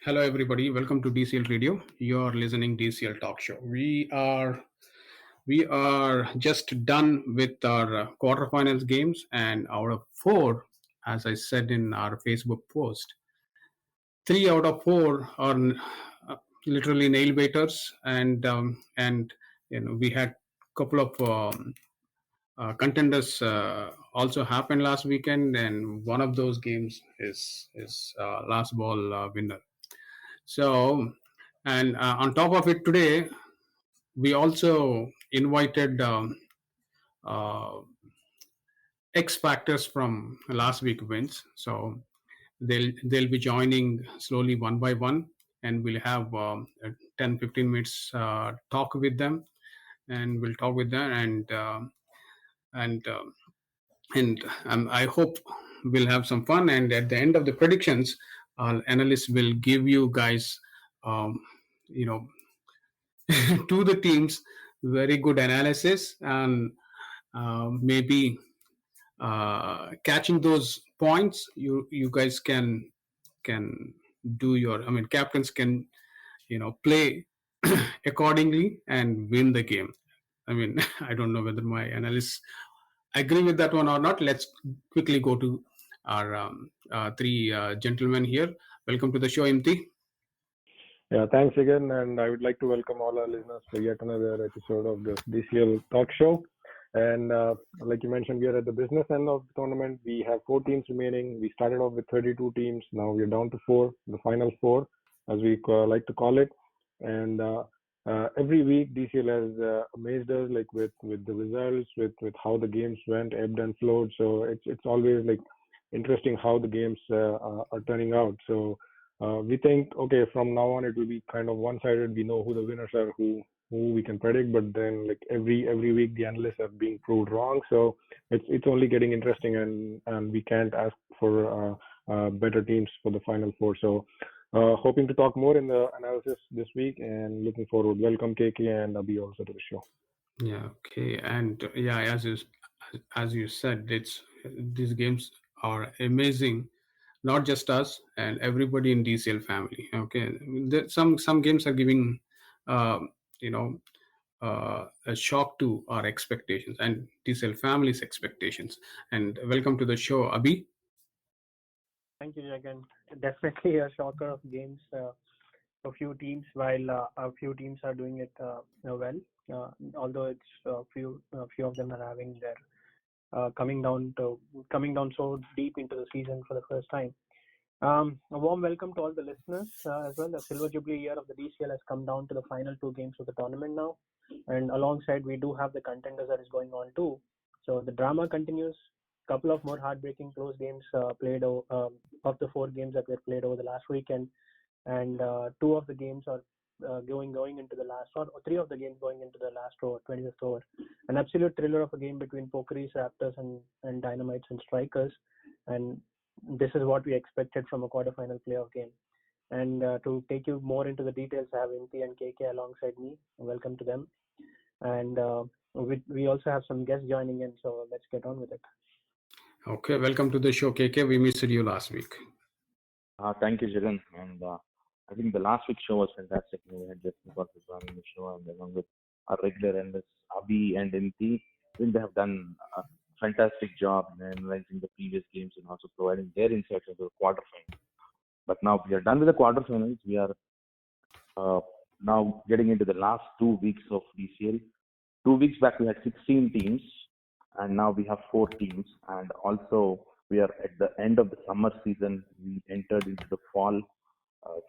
Hello, everybody. Welcome to DCL Radio. You're listening DCL Talk Show. We are just done with our quarterfinals games, and out of four, as I said in our Facebook post, three out of four are literally nail biters, and we had couple of contenders also happened last weekend, and one of those games is last ball winner. So, and on top of it, today we also invited uh, X factors from last week wins. So they'll be joining slowly one by one, and we'll have a 10-15 minutes talk with them, and we'll talk with them, and I hope we'll have some fun. And at the end of the predictions, our analysts will give you guys, um, you know, to the teams, very good analysis, and maybe catching those points, you guys can do your. I mean, captains can play accordingly and win the game. I mean, I don't know whether my analysts agree with that one or not. Let's quickly go to our three gentlemen here. Welcome to the show, Imti. Yeah, thanks again, and I would like to welcome all our listeners for yet another episode of the DCL Talk Show. And like you mentioned, we are at the business end of the tournament. We have 4 teams remaining. We started off with 32 teams. Now we're down to 4, the final 4, as we like to call it. And every week, DCL has amazed us, like with the results, with how the games went, ebbed and flowed. So it's always like interesting how the games are turning out. So we think, okay, from now on it will be kind of one-sided. We know who the winners are, who we can predict, but then like every week the analysts are being proved wrong. So it's only getting interesting, and we can't ask for better teams for the final 4. So hoping to talk more in the analysis this week, and looking forward. Welcome KK and Abhi also to the show. Yeah. Okay. And yeah, as you said, these games are amazing. Not just us and everybody in DCL family. Okay, some games are giving, uh, you know, a shock to our expectations and DCL family's expectations. And welcome to the show, Abhi. Thank you, Jagan. Definitely a shocker of games. A few teams, while a few teams are doing it well, although it's few of them are having their coming down so deep into the season for the first time. A warm welcome to all the listeners as well. The Silver Jubilee year of the DCL has come down to the final 2 games of the tournament now, and alongside we do have the contenders that is going on too. So the drama continues. Couple of more heartbreaking close games played of the 4 games that were played over the last weekend, and 2 of the games are going into the last, or 3 of the games going into the last over, 25th over. An absolute thriller of a game between Pokeries, Raptors, and Dynamites and Strikers, and this is what we expected from a quarterfinal playoff game. And to take you more into the details, I have Inti and KK alongside me. Welcome to them. And we also have some guests joining in, so let's get on with it. Okay, welcome to the show, KK. We missed you last week. Thank you, Jagan. And I think the last week's show was fantastic. We had Justin Cotter running the show, and along with our regular analysts, Abhi and Inti. I think they have done a fantastic job in analyzing the previous games and also providing their insights into the quarterfinals. But now we are done with the quarterfinals. We are now getting into the last 2 weeks of DCL. 2 weeks back, we had 16 teams, and now we have 4 teams. And also, we are at the end of the summer season. We entered into the fall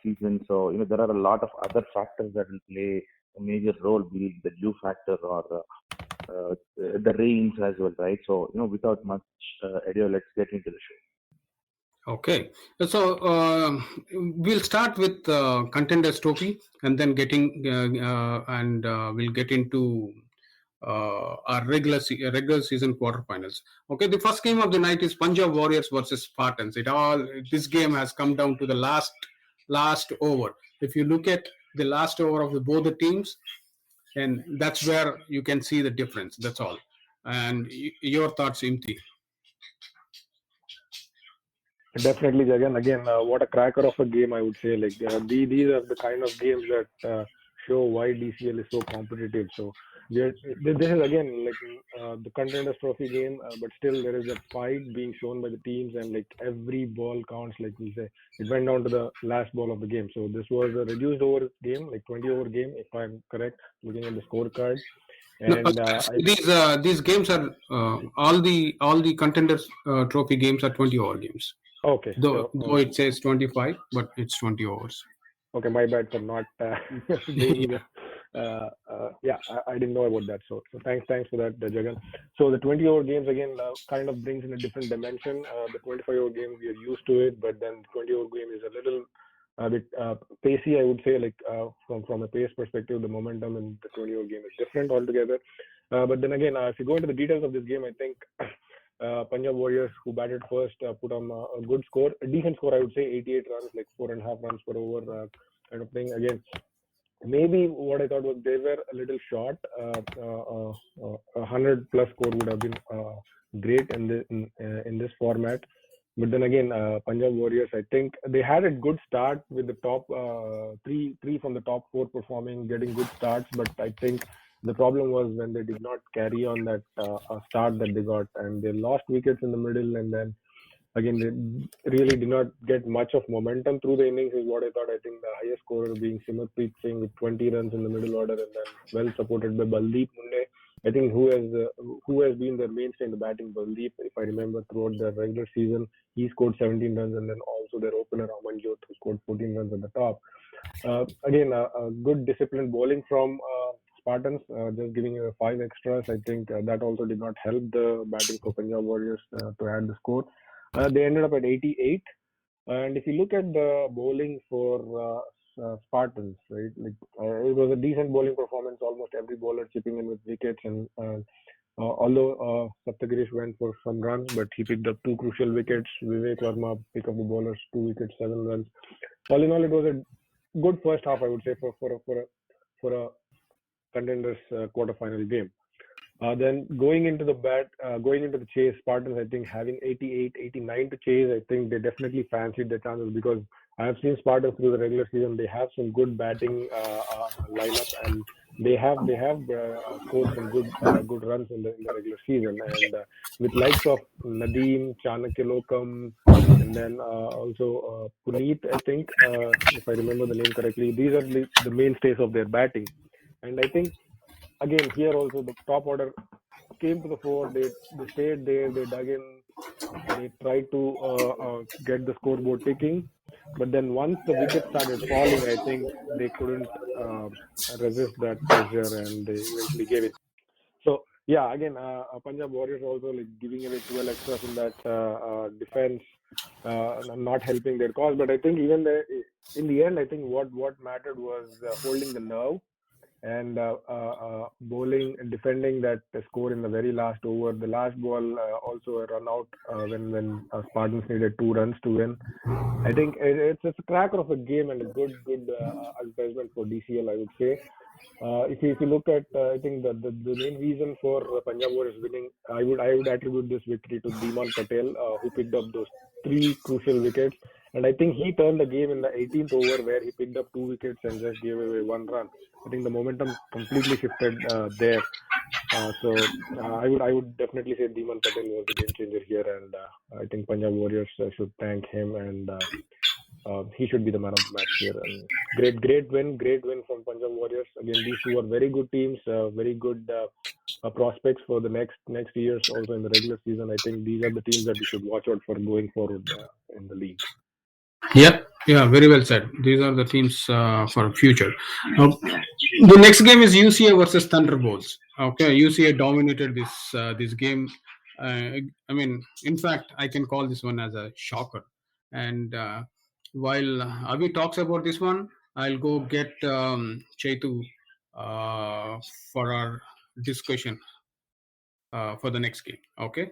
season. So, there are a lot of other factors that will play a major role, be it the dew factor or the rains as well, right? So, without much ado, let's get into the show. Okay, so we'll start with contenders trophy, and then we'll get into our regular season quarterfinals. Okay, the first game of the night is Punjab Warriors versus Spartans. This game has come down to the last over. If you look at the last over of both the teams, and that's where you can see the difference. That's all. And your thoughts, Imti? Definitely, Jagan. Again, what a cracker of a game, I would say. Like these are the kind of games that show why DCL is so competitive. So this is again like the contenders trophy game, but still there is that fight being shown by the teams, and like every ball counts. Like we say, it went down to the last ball of the game. So this was a reduced over game, like 20-over game, if I'm correct, looking at the scorecard. No, And these games are all the contenders trophy games are 20 over games. okay, Though it says 25, but it's 20 overs. okay, my bad for not being. Yeah. Yeah, I didn't know about that. So thanks for that, Jagan. So the 20-over games again kind of brings in a different dimension. The 25-over game we are used to it, but then the 20-over game is a little a bit pacey, I would say. Like from a pace perspective, the momentum in the 20-over game is different altogether. But then again, if you go into the details of this game, I think Punjab Warriors, who batted first, put on a good score, a decent score, I would say, 88 runs, like 4.5 runs per over, kind of thing. Again, maybe what I thought was they were a little short. 100+ score would have been great in this format. But then again, Punjab Warriors, I think they had a good start with the top three from the top four performing, getting good starts. But I think the problem was when they did not carry on that start that they got, and they lost wickets in the middle, and then again, they really did not get much of momentum through the innings, is what I thought. I think the highest scorer being Simmerpreet Singh with 20 runs in the middle order, and then well supported by Baldeep Munne. I think who has been their mainstay in the batting. Baldeep, if I remember, throughout the regular season, he scored 17 runs, and then also their opener Amanjot, who scored 14 runs at the top. Again, a good disciplined bowling from Spartans, just giving 5 extras. I think that also did not help the batting for Punjab Warriors to add the score. They ended up at 88. And if you look at the bowling for Spartans, right, like it was a decent bowling performance. Almost every bowler chipping in with wickets, and although Saptagirish went for some runs, but he picked up 2 crucial wickets. Vivek Verma picked up the bowlers 2 wickets, 7 runs. All in all, it was a good first half, I would say, for a contenders quarterfinal game. Then going into the chase, Spartans, I think having 88, 89 to chase, I think they definitely fancied their chances, because I have seen Spartans through the regular season. They have some good batting lineup, and they have scored some good runs in the regular season. And with likes of Nadeem, Chanakya Lokam, and then also Puneet, I think, if I remember the name correctly, these are the mainstays of their batting. And I think again here also the top order came to the fore. They stayed there. They dug in. They tried to get the scoreboard ticking. But then once the wickets started falling, I think they couldn't resist that pressure, and they eventually gave it. So yeah, again, Punjab Warriors also like giving away 12 extras in that defense, not helping their cause. But I think even in the end, I think what mattered was holding the nerve and bowling and defending that score in the very last over. The last ball, also a run out when Spartans needed 2 runs to win. I think it's a cracker of a game and a good advertisement for DCL, I would say. If you look at, I think the main reason for Punjab Warriors winning, I would attribute this victory to Dhiman Patel, who picked up those 3 crucial wickets, and I think he turned the game in the 18th over, where he picked up 2 wickets and just gave away 1 run. I think the momentum completely shifted there. I would definitely say Dhiman Patel was the game changer here, and I think Punjab Warriors should thank him, and he should be the man of the match here. And great win from Punjab Warriors. Again, these two are very good teams, very good prospects for the next years. Also in the regular season, I think these are the teams that we should watch out for going forward in the league. Yeah, very well said. These are the teams for future. The next game is UCA versus Thunderbolts. Okay, UCA dominated this game. I mean, in fact, I can call this one as a shocker. And while Avi talks about this one, I'll go get Chetu for our discussion for the next game. Okay.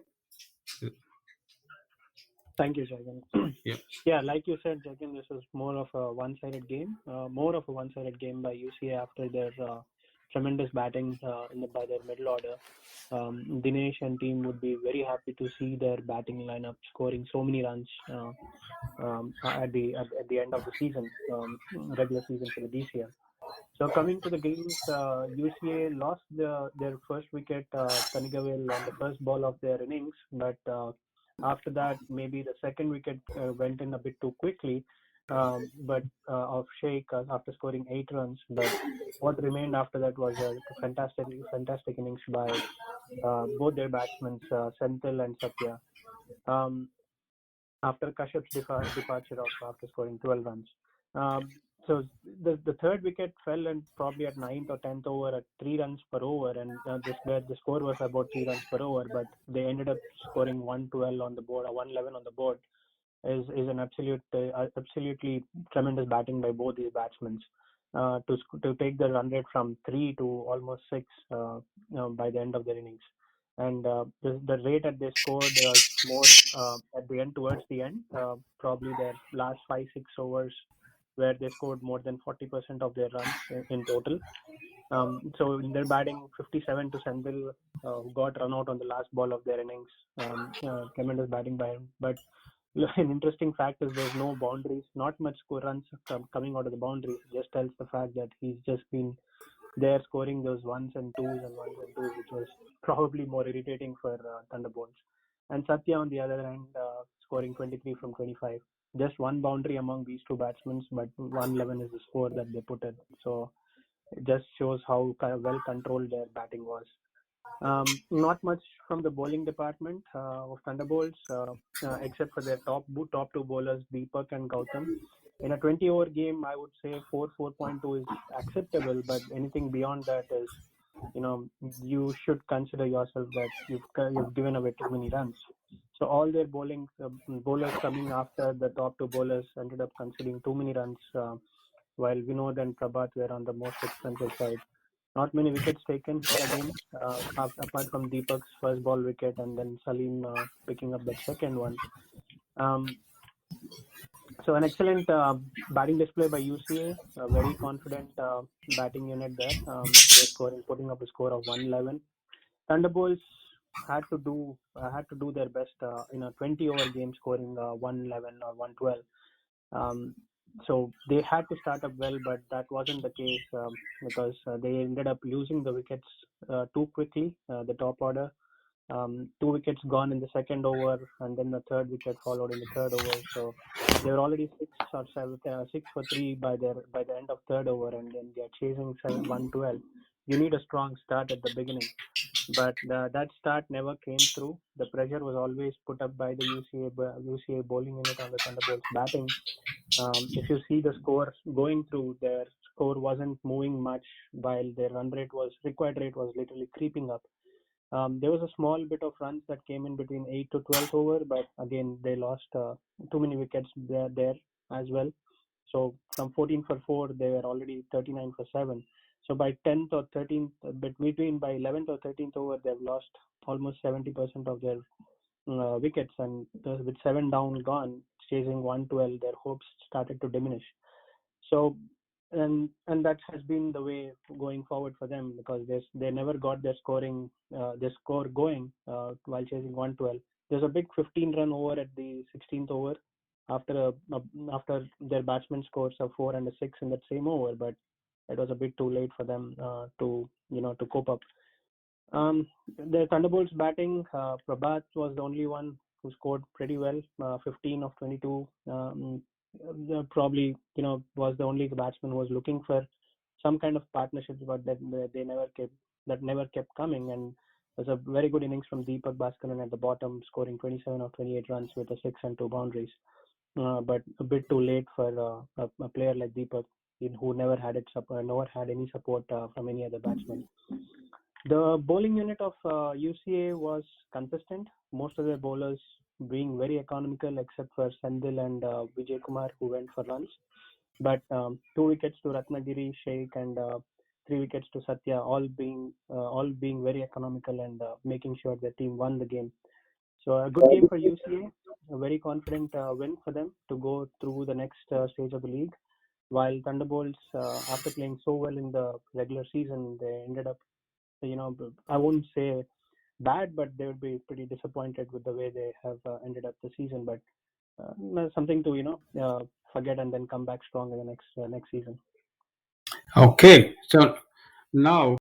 Thank you, Jagan. Yeah. Yeah, like you said, Jagan, this is more of a one-sided game by UCA after their tremendous batting by their middle order. Dinesh and team would be very happy to see their batting lineup scoring so many runs at the end of the season, regular season for the DCL. So coming to the games, UCA lost their first wicket, Kanigavil, on the first ball of their innings, but after that, maybe the second wicket went in a bit too quickly, but of Sheikh after scoring 8 runs. But what remained after that was a fantastic innings by both their batsmen, Senthil and Satya. Um, After Kashyap's departure after scoring 12 runs. So the third wicket fell and probably at 9th or 10th over at 3 runs per over, and the score was about 3 runs per over, but they ended up scoring 112 on the board or 111 on the board. Is an absolutely tremendous batting by both these batsmen to take the run rate from 3 to almost 6 by the end of their innings. And the rate that they scored was more at the end, towards the end, probably their last 5-6 overs, where they scored more than 40% of their runs in total. So in their batting, 57 to Sendil, who got run out on the last ball of their innings. Tremendous batting by him. But an interesting fact is there's no boundaries, not much runs coming out of the boundaries. Just tells the fact that he's just been there scoring those ones and twos, which was probably more irritating for Thunderbolts. And Satya, on the other hand, scoring 23 from 25. Just one boundary among these two batsmen, but 111 is the score that they put in. So it just shows how well controlled their batting was. Not much from the bowling department of Thunderbolts, except for their top two bowlers, Deepak and Gautam. In a 20-over game, I would say 4.2 is acceptable, but anything beyond that is, you should consider yourself that you've given away too many runs. So all their bowlers coming after the top two bowlers ended up conceding too many runs, while Vinod and Prabhat were on the most expensive side. Not many wickets taken here again, apart from Deepak's first ball wicket and then Salim picking up that second one. So an excellent batting display by UCA, a very confident batting unit there. They're putting up a score of 111. Thunderbolts had to do their best in a 20-over game, scoring 111 or 112. So they had to start up well, but that wasn't the case because they ended up losing the wickets too quickly, the top order. 2 wickets gone in the second over, and then the third wicket followed in the third over. So they were already 6 for 3 by the end of third over, and then they're chasing 112. You need a strong start at the beginning, but that start never came through. The pressure was always put up by the UCA bowling unit on the Thunderbolts batting. If you see the score going through, their score wasn't moving much, while their required rate was literally creeping up. There was a small bit of runs that came in between 8th to 12th over, but again, they lost too many wickets there as well. So from 14 for 4, they were already 39 for 7. So by 10th or 13th, by 11th or 13th over, they've lost almost 70% of their wickets, and with 7 down gone, chasing 112, their hopes started to diminish. So and that has been the way going forward for them, because they never got their score going while chasing 112. There's a big 15-run over at the 16th over after their batsmen scores a 4 and a 6 in that same over, but it was a bit too late for them to cope up. The Thunderbolts batting, Prabhat was the only one who scored pretty well, 15 of 22. Probably was the only batsman who was looking for some kind of partnerships, but that never kept coming. And it was a very good innings from Deepak Bhaskaran at the bottom, scoring 27 of 28 runs with a 6 and 2 boundaries. But a bit too late for a player like Deepak, who never had any support from any other batsman. The bowling unit of UCA was consistent. Most of their bowlers being very economical, except for Sendil and Vijay Kumar, who went for runs. But 2 wickets to Ratnagiri, Sheikh, and 3 wickets to Satya, all being very economical and making sure the team won the game. So a good game for UCA, a very confident win for them to go through the next stage of the league. while Thunderbolts, after playing so well in the regular season, they ended up, I won't say bad, but they would be pretty disappointed with the way they have ended up the season. But something to forget and then come back strong in the next season. Okay, so now